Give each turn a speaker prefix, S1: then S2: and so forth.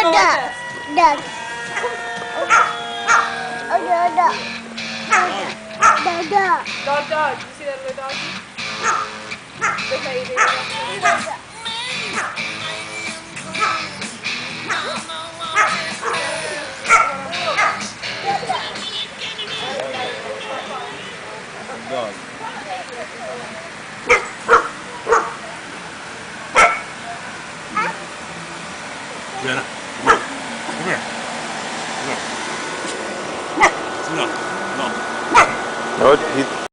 S1: Dog. Oh, dog.
S2: Dog. You see that little doggy? Look how you did it.
S3: Dog. Brianna, come here. Come here. No.
S4: No, he's